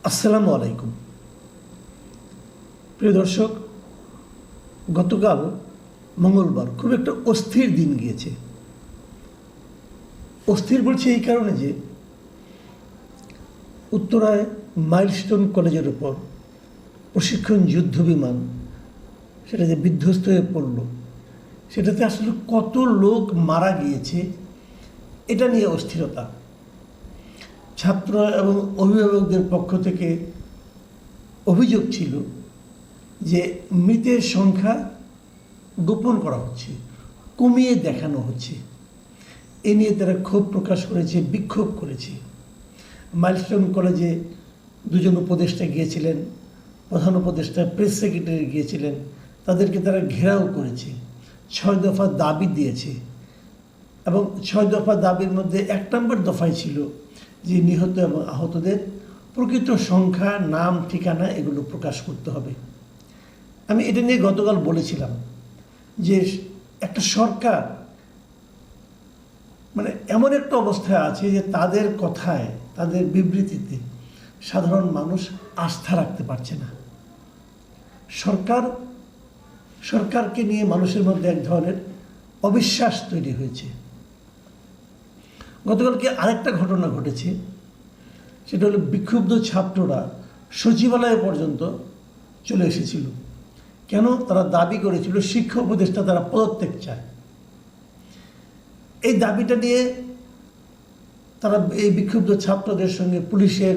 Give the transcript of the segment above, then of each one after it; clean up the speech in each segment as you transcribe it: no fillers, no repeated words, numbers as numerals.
আসসালামু আলাইকুম। প্রিয় দর্শক, গতকাল মঙ্গলবার খুব একটা অস্থির দিন গিয়েছে। অস্থির বলছি এই কারণে যে উত্তরায় মাইলস্টোন কলেজের উপর প্রশিক্ষণ যুদ্ধ বিমান সেটা যে বিধ্বস্ত হয়ে পড়ল, সেটাতে আসলে কত লোক মারা গিয়েছে এটা নিয়ে অস্থিরতা। ছাত্র এবং অভিভাবকদের পক্ষ থেকে অভিযোগ ছিল যে মৃতের সংখ্যা গোপন করা হচ্ছে, কমিয়ে দেখানো হচ্ছে। এ নিয়ে তারা ক্ষোভ প্রকাশ করেছে, বিক্ষোভ করেছে। মাইলস্টোন কলেজে দুজন উপদেষ্টা গিয়েছিলেন, প্রধান উপদেষ্টা, প্রেস সেক্রেটারি গিয়েছিলেন। তাদেরকে তারা ঘেরাও করেছে, 6 দফা দাবি দিয়েছে এবং 6 দফা দাবির মধ্যে 1 নম্বর দফায় ছিল যে নিহত এবং আহতদের প্রকৃত সংখ্যা, নাম, ঠিকানা এগুলো প্রকাশ করতে হবে। আমি এটা নিয়ে গতকাল বলেছিলাম যে একটা সরকার এমন একটা অবস্থায় আছে যে তাদের কথায়, তাদের বিবৃতিতে সাধারণ মানুষ আস্থা রাখতে পারছে না। সরকারকে নিয়ে মানুষের মধ্যে এক ধরনের অবিশ্বাস তৈরি হয়েছে। গতকালকে আরেকটা ঘটনা ঘটেছে, সেটা হলো বিক্ষুব্ধ ছাত্ররা সচিবালয় পর্যন্ত চলে এসেছিল। কেন? তারা দাবি করেছিল শিক্ষা উপদেষ্টা তারা পদত্যাগ চায়। এই দাবিটা নিয়ে তারা, এই বিক্ষুব্ধ ছাত্রদের সঙ্গে পুলিশের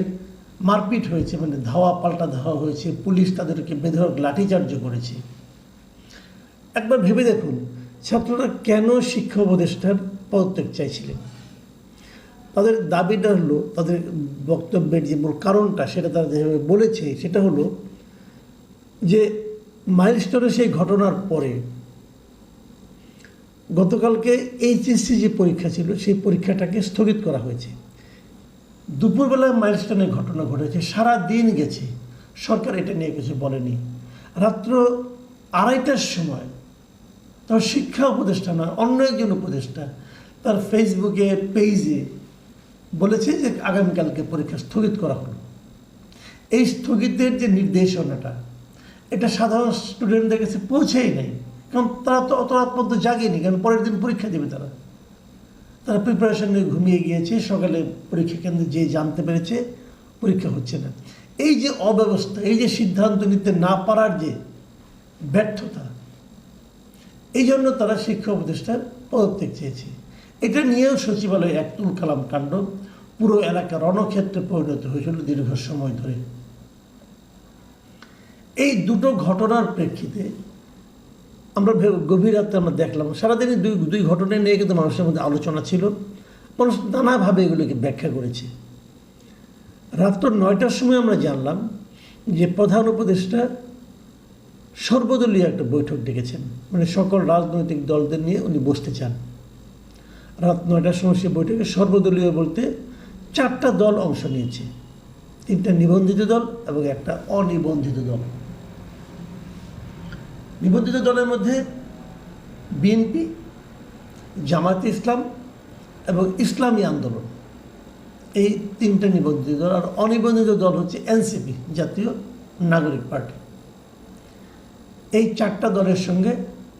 মারপিট হয়েছে, ধাওয়া পাল্টা ধাওয়া হয়েছে, পুলিশ তাদেরকে বেধড়ক লাঠিচার্জ করেছে। একবার ভেবে দেখুন, ছাত্ররা কেন শিক্ষা উপদেষ্টার পদত্যাগ চাইছিলেন? তাদের দাবিটা হলো, তাদের বক্তব্যের যে মূল কারণটা সেটা তারা যেভাবে বলেছে সেটা হলো যে মাইলস্টোনের সেই ঘটনার পরে গতকালকে এইচএসসি যে পরীক্ষা ছিল সেই পরীক্ষাটাকে স্থগিত করা হয়েছে। দুপুরবেলায় মাইলস্টোনের ঘটনা ঘটেছে, সারা দিন গেছে, সরকার এটা নিয়ে কিছু বলেনি। রাত্র 2:30টার সময় তার শিক্ষা উপদেষ্টা না, অন্য একজন উপদেষ্টা তার ফেসবুকে পেজে বলেছে যে আগামীকালকে পরীক্ষা স্থগিত করা হলো। এই স্থগিতের যে নির্দেশনাটা, এটা সাধারণ স্টুডেন্টদের কাছে পৌঁছেই নাই, কারণ তারা তো অত রাত পর্যন্ত জাগেনি, কারণ পরের দিন পরীক্ষা দেবে। তারা প্রিপারেশন নিয়ে ঘুমিয়ে গিয়েছে, সকালে পরীক্ষা কেন্দ্রে যে জানতে পেরেছে পরীক্ষা হচ্ছে না। এই যে অব্যবস্থা, এই যে সিদ্ধান্ত নিতে না পারার যে ব্যর্থতা, এই জন্য তারা শিক্ষা উপদেষ্টার পদত্যাগ চেয়েছে। এটা নিয়েও সচিবালয়ে এক তুলকালাম কাণ্ড, পুরো এলাকা রণক্ষেত্রে পরিণত হয়েছিল দীর্ঘ সময় ধরে। এই দুটো ঘটনার প্রেক্ষিতে আমরা গভীর রাতে আমরা দেখলাম, সারাদিনই দুই ঘটনা নিয়ে কিন্তু মানুষের মধ্যে আলোচনা ছিল, মানুষ নানাভাবে এগুলোকে ব্যাখ্যা করেছে। রাত্র 9টার সময় আমরা জানলাম যে প্রধান উপদেষ্টা সর্বদলীয় একটা বৈঠক ডেকেছেন, সকল রাজনৈতিক দলদের নিয়ে উনি বসতে চান। রাত 9টার সময় সে বৈঠকে সর্বদলীয় বলতে 4টা দল অংশ নিয়েছে, 3টা নিবন্ধিত দল এবং একটা অনিবন্ধিত দল। নিবন্ধিত দলের মধ্যে বিএনপি, জামায়াতে ইসলাম এবং ইসলামী আন্দোলন, এই 3টা নিবন্ধিত দল। আর অনিবন্ধিত দল হচ্ছে এনসিপি, জাতীয় নাগরিক পার্টি। এই 4টা দলের সঙ্গে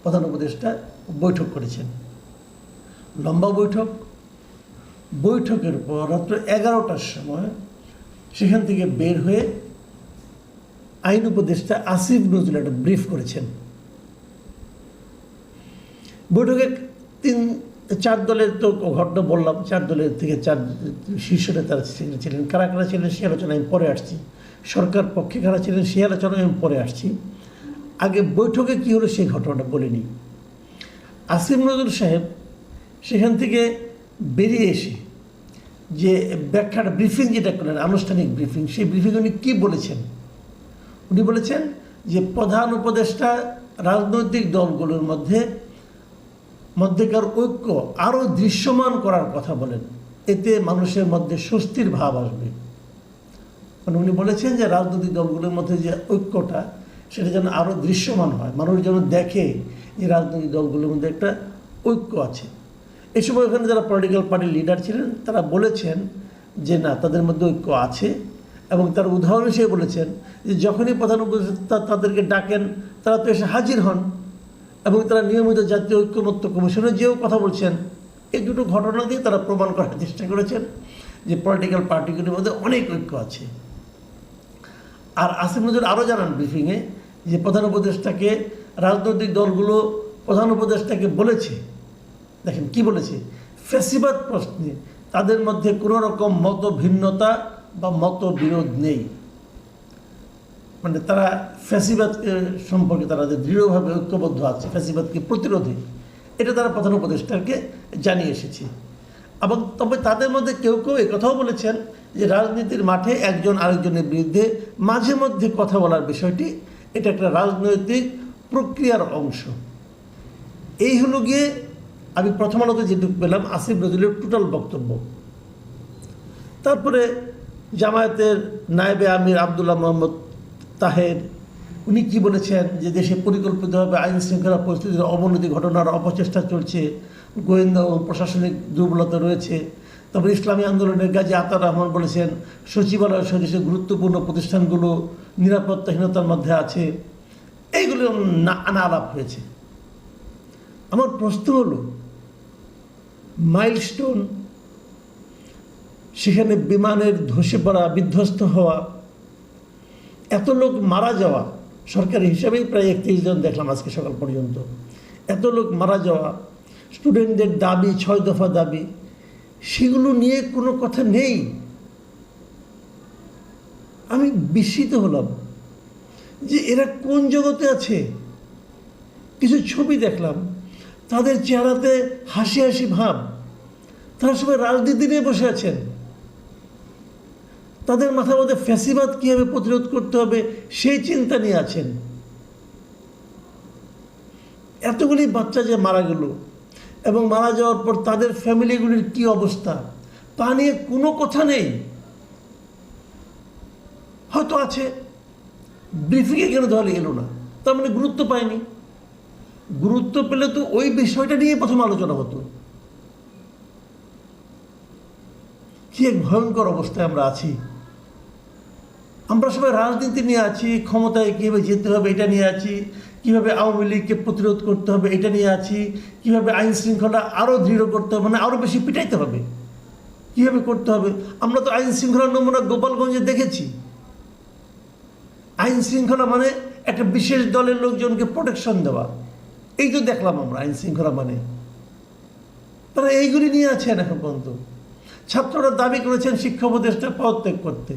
প্রধান উপদেষ্টা বৈঠক করেছেন, লম্বা বৈঠক। বৈঠকের পর রাত্র 11টার সময় সেখান থেকে বের হয়ে আইন উপদেষ্টা আসিফ নজরুল একটা ব্রিফ করেছেন। বৈঠকে 4 দলের তো ঘটনা বললাম, 4 দলের থেকে 4 শীর্ষ নেতারা ছিলেন। কারা কারা ছিলেন সে আলোচনা আমি পরে আসছি, সরকার পক্ষে কারা ছিলেন সে আলোচনা আমি পরে আসছি। আগে বৈঠকে কী হলো সেই ঘটনাটা বলিনি। আসিফ নজরুল সাহেব সেখান থেকে বেরিয়ে এসে যে ব্যাখ্যাটা, ব্রিফিং যেটা করলেন, আনুষ্ঠানিক ব্রিফিং, সেই ব্রিফিং উনি কী বলেছেন? উনি বলেছেন যে প্রধান উপদেষ্টা রাজনৈতিক দলগুলোর মধ্যেকার ঐক্য আরও দৃশ্যমান করার কথা বলেন, এতে মানুষের মধ্যে স্বস্তির ভাব আসবে। উনি বলেছেন যে রাজনৈতিক দলগুলোর মধ্যে যে ঐক্যটা সেটা যেন আরও দৃশ্যমান হয়, মানুষ যেন দেখে যে রাজনৈতিক দলগুলোর মধ্যে একটা ঐক্য আছে। এই সময় ওখানে যারা পলিটিক্যাল পার্টির লিডার ছিলেন তারা বলেছেন যে না, তাদের মধ্যে ঐক্য আছে এবং তার উদাহরণ হিসেবে বলেছেন যে যখনই প্রধান উপদেষ্টা তাদেরকে ডাকেন তারা তো এসে হাজির হন এবং তারা নিয়মিত জাতীয় ঐক্যমত্য কমিশনে যেও কথা বলছেন। এই দুটো ঘটনা দিয়ে তারা প্রমাণ করার চেষ্টা করেছেন যে পলিটিক্যাল পার্টিগুলির মধ্যে অনেক ঐক্য আছে। আর আসিফ নজরুল আরও জানান ব্রিফিংয়ে যে প্রধান উপদেষ্টাকে রাজনৈতিক দলগুলো প্রধান উপদেষ্টাকে বলেছে, দেখেন কি বলেছে, ফ্যাসিবাদ প্রশ্নে তাদের মধ্যে কোনো রকম মত ভিন্নতা বা মতবিরোধ নেই। মানে তারা ফ্যাসিবাদ সম্পর্কে তারা যে দৃঢ়ভাবে ঐক্যবদ্ধ আছে ফ্যাসিবাদকে প্রতিরোধে, এটা তারা প্রধান উপদেষ্টাকে জানিয়ে এসেছে। এবং তবে তাদের মধ্যে কেউ কেউ একথাও বলেছেন যে রাজনীতির মাঠে একজন আরেকজনের বিরুদ্ধে মাঝে মধ্যে কথা বলার বিষয়টি এটা একটা রাজনৈতিক প্রক্রিয়ার অংশ। এই হলো গিয়ে আমি প্রথম আলোতে যেটুকু পেলাম আসিফ নজরুলের টোটাল বক্তব্য। তারপরে জামায়াতের নায়েবে আমির আবদুল্লাহ মোহাম্মদ তাহের উনি কি বলেছেন যে দেশে পরিকল্পিতভাবে আইন শৃঙ্খলা পরিস্থিতির অবনতি ঘটনার অপচেষ্টা চলছে, গোয়েন্দা ও প্রশাসনিক দুর্বলতা রয়েছে। তবে ইসলামী আন্দোলনের গাজী আতাউর রহমান বলেছেন সচিবালয় সহ দেশের গুরুত্বপূর্ণ প্রতিষ্ঠানগুলো নিরাপত্তাহীনতার মধ্যে আছে। এইগুলো নানা আলাপ হয়েছে। আমার প্রশ্ন হলো মাইলস্টোন, সেখানে বিমানের ধসে পড়া, বিধ্বস্ত হওয়া, এত লোক মারা যাওয়া, সরকারি হিসাবেই প্রায় 31 জন দেখলাম আজকে সকাল পর্যন্ত, এত লোক মারা যাওয়া, স্টুডেন্টদের দাবি 6 দফা দাবি, সেগুলো নিয়ে কোনো কথা নেই। আমি বিস্মিত হলাম যে এরা কোন জগতে আছে। কিছু ছবি দেখলাম, তাদের চেহারাতে হাসি হাসি ভাব, তারা সবাই রাজনীতি নিয়ে বসে আছেন। তাদের মাথার মধ্যে ফ্যাসিবাদ কীভাবে প্রতিরোধ করতে হবে সেই চিন্তা নিয়ে আছেন। এতগুলি বাচ্চা যে মারা গেল এবং মারা যাওয়ার পর তাদের ফ্যামিলিগুলির কি অবস্থা তা নিয়ে কোনো কথা নেই। হয়তো আছে, ব্রিফিংয়ে কেন তাহলে এলো না? তার মানে গুরুত্ব পায়নি। গুরুত্ব পেলে তো ওই বিষয়টা নিয়ে প্রথম আলোচনা হতো। কি এক ভয়ঙ্কর অবস্থায় আমরা আছি। আমরা সবাই রাজনীতি নিয়ে আছি, ক্ষমতায় কীভাবে যেতে হবে এটা নিয়ে আছি, কীভাবে আওয়ামী লীগকে প্রতিরোধ করতে হবে এটা নিয়ে আছি, কীভাবে আইন শৃঙ্খলা আরও দৃঢ় করতে হবে, মানে আরও বেশি পিটাইতে হবে, কীভাবে করতে হবে। আমরা তো আইন শৃঙ্খলার নমুনা গোপালগঞ্জে দেখেছি। আইন শৃঙ্খলা মানে একটা বিশেষ দলের লোকজনকে প্রোটেকশন দেওয়া, এই তো দেখলাম আমরা আইন শৃঙ্খলা মানে। তারা এইগুলি নিয়ে আছেন এখন পর্যন্ত। ছাত্ররা দাবি করেছেন শিক্ষা উপদেষ্টা পদত্যাগ করতে।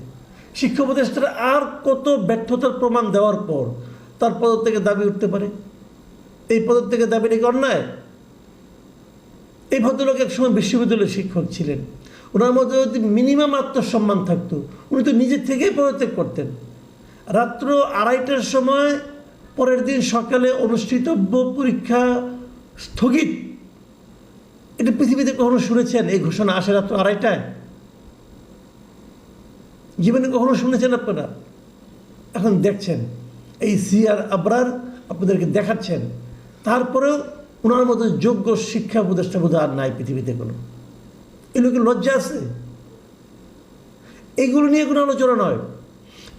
শিক্ষা উপদেষ্টারা আর কত ব্যর্থতার প্রমাণ দেওয়ার পর তার পদত্যাগের দাবি উঠতে পারে? এই পদত্যাগের দাবিটা কি অন্যায়? এই ভদ্রলোক এক সময় বিশ্ববিদ্যালয়ের শিক্ষক ছিলেন, ওনার মধ্যে যদি মিনিমাম আত্মসম্মান থাকতো উনি তো নিজের থেকেই পদত্যাগ করতেন। রাত্র 2:30টার সময় পরের দিন সকালে অনুষ্ঠিতব্য পরীক্ষা স্থগিত, এটা পৃথিবীতে কখনো শুনেছেন? এই ঘোষণা আসে রাত্র 2:30টায়? জীবনে কখনো শুনেছেন আপনারা? এখন দেখছেন এই সিআর আবরার আপনাদেরকে দেখাচ্ছেন। তারপরেও ওনার মতো যোগ্য শিক্ষা উপদেষ্টা বোধহয় আর নাই পৃথিবীতে কোনো। এই লোকের লজ্জা আছে? এইগুলো নিয়ে কোনো আলোচনা নয়।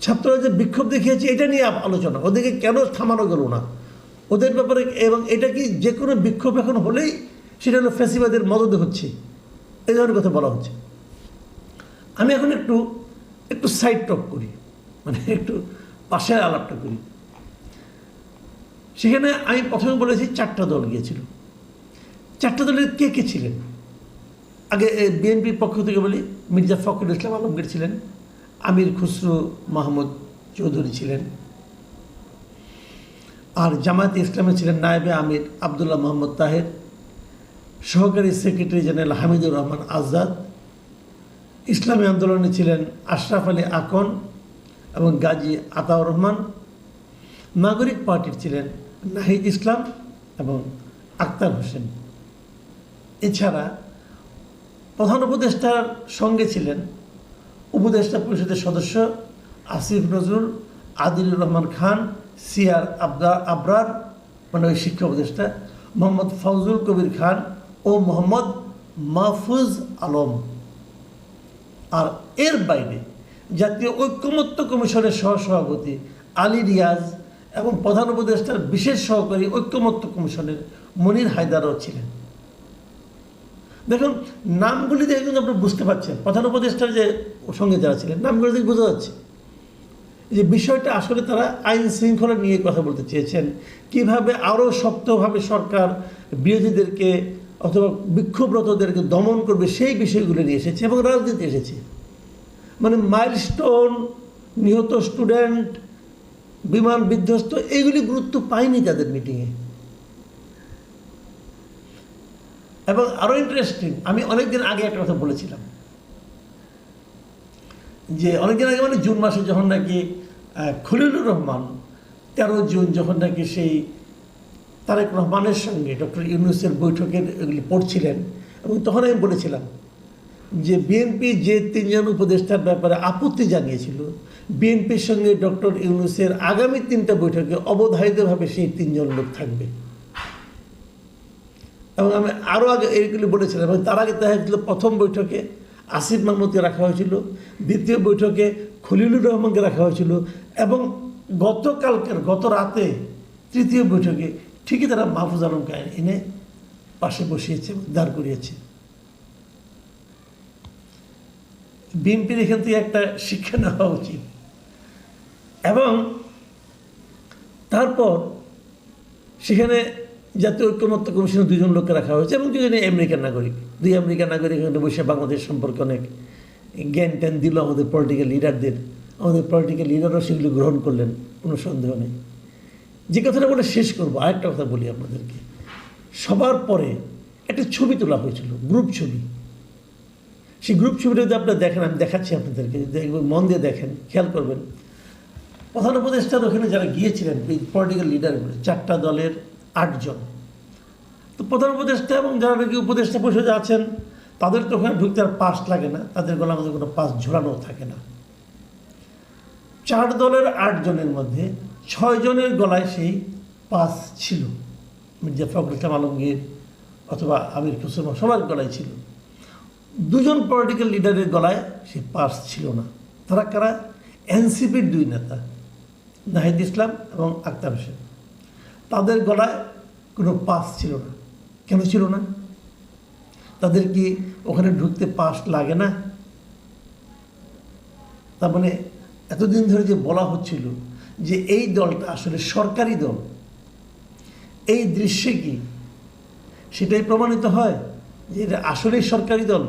ছাত্ররা যে বিক্ষোভ দেখিয়েছে এটা নিয়ে আলোচনা, ওদেরকে কেন থামানো গেল না ওদের ব্যাপারে। এবং এটা কি যে কোনো বিক্ষোভ এখন হলেই সেটা হলো ফ্যাসিবাদের মদদে হচ্ছে, এই ধরনের কথা বলা হচ্ছে। আমি এখন একটু সাইড টক করি, মানে একটু পাশের আলাপটা করি। সেখানে আমি প্রথমে বলেছি 4টা দল গিয়েছিল। 4টা দলের কে কে ছিলেন? আগে বিএনপির পক্ষ থেকে বলি, মির্জা ফখরুল ইসলাম আলমগীর ছিলেন, আমির খুসরো মাহমুদ চৌধুরী ছিলেন, আর জামায়াতে ইসলামে ছিলেন নায়েবে আমির আবদুল্লাহ মোহাম্মদ তাহের, সহকারী সেক্রেটারি জেনারেল হামিদুর রহমান আজাদ, ইসলামী আন্দোলনে ছিলেন আশরাফ আলী আকন এবং গাজী আতাউর রহমান, নাগরিক পার্টির ছিলেন নাহিদ ইসলাম এবং আক্তার হোসেন। এছাড়া প্রধান উপদেষ্টার সঙ্গে ছিলেন উপদেষ্টা পরিষদের সদস্য আসিফ নজরুল, আদিলুর রহমান খান, সিআর আবরার মানে ওই শিক্ষা উপদেষ্টা, মোহাম্মদ ফজলুল কবির খান ও মোহাম্মদ মাহফুজ আলম। আর এর বাইরে জাতীয় ঐক্যমত্য কমিশনের সহসভাপতি আলী রিয়াজ এবং প্রধান উপদেষ্টার বিশেষ সহকারী ঐক্যমত্য কমিশনের মনির হায়দারও ছিলেন। দেখুন, নামগুলি দেখে কিন্তু আপনি বুঝতে পারছেন প্রধান উপদেষ্টার যে সঙ্গে যারা ছিলেন, নামগুলি দেখে বোঝা যাচ্ছে যে বিষয়টা আসলে তারা আইন শৃঙ্খলা নিয়ে কথা বলতে চেয়েছেন, কিভাবে আরও শক্তভাবে সরকার বিরোধীদেরকে অথবা বিক্ষোভরতদেরকে দমন করবে সেই বিষয়গুলো নিয়ে এসেছে এবং রাজনীতি এসেছে। মানে মাইলস্টোন, নিহত স্টুডেন্ট, বিমান বিধ্বস্ত, এইগুলি গুরুত্ব পায়নি তাদের মিটিংয়ে। এবং আরও ইন্টারেস্টিং, আমি অনেকদিন আগে একটা কথা বলেছিলাম যে অনেকদিন আগে মানে জুন মাসে যখন নাকি খলিলুর রহমান 13 জুন যখন নাকি সেই তারেক রহমানের সঙ্গে ডক্টর ইউনূসের বৈঠকের এগুলি পড়ছিলেন, এবং তখন আমি বলেছিলাম যে বিএনপি যে 3 জন উপদেষ্টার ব্যাপারে আপত্তি জানিয়েছিল, বিএনপির সঙ্গে ডক্টর ইউনূসের আগামী 3টা বৈঠকে অবধারিতভাবে সেই 3 জন লোক থাকবে। এবং আমি আরও আগে এইগুলি বলেছিলাম, এবং তার আগে দেখা গেছিল প্রথম বৈঠকে আসিফ মাহমুদকে রাখা হয়েছিল, দ্বিতীয় বৈঠকে খলিলুর রহমানকে রাখা হয়েছিল, এবং গত রাতে 3য় বৈঠকে ঠিকই তারা মাহফুজ আলমকে এনে পাশে বসিয়েছে, দাঁড় করিয়েছে। বিএনপির এখান থেকে একটা শিক্ষা নেওয়া উচিত। এবং তারপর সেখানে জাতীয় ঐক্যমত্য কমিশনের 2 জন লোককে রাখা হয়েছে এবং 2 জনই আমেরিকান নাগরিক। 2 আমেরিকান নাগরিক এখানে বসে বাংলাদেশ সম্পর্কে অনেক জ্ঞান ট্যান দিল আমাদের পলিটিক্যাল লিডারদের। আমাদের পলিটিক্যাল লিডারও সেগুলো গ্রহণ করলেন, কোনো সন্দেহ নেই। যে কথাটা বলে শেষ করবো, আরেকটা কথা বলি আপনাদেরকে। সবার পরে একটা ছবি তোলা হয়েছিল, গ্রুপ ছবি। সেই গ্রুপ ছবিটা যদি আপনারা দেখেন, আমি দেখাচ্ছি আপনাদেরকে, মন দিয়ে দেখেন, খেয়াল করবেন। প্রধান উপদেষ্টার ওখানে যারা গিয়েছিলেন পলিটিক্যাল লিডারগুলো, 4টা দলের 8 জন। তো প্রধান উপদেষ্টা এবং যারা নাকি উপদেষ্টা পরিষদে আছেন তাদের তো ওখানে ঢুকতে আর পাস লাগে না, তাদের গলা মধ্যে কোনো পাস ঝোলানো থাকে না। 4 দলের 8 জনের মধ্যে 6 জনের গলায় সেই পাস ছিল। মির্জা ফখরুল ইসলাম আলমগীর অথবা আমির খসরু সবার গলায় ছিল। 2 জন পলিটিক্যাল লিডারের গলায় সেই পাস ছিল না। তারা কারা? এনসিপির 2 নেতা, নাহিদ ইসলাম এবং আক্তার হোসেন। তাদের গলায় কোনো পাস ছিল না। কেন ছিল না? তাদের কি ওখানে ঢুকতে পাস লাগে না? তার মানে এতদিন ধরে যে বলা হচ্ছিল যে এই দলটা আসলে সরকারি দল, এই দৃশ্যে কি সেটাই প্রমাণিত হয় যে এটা আসলেই সরকারি দল।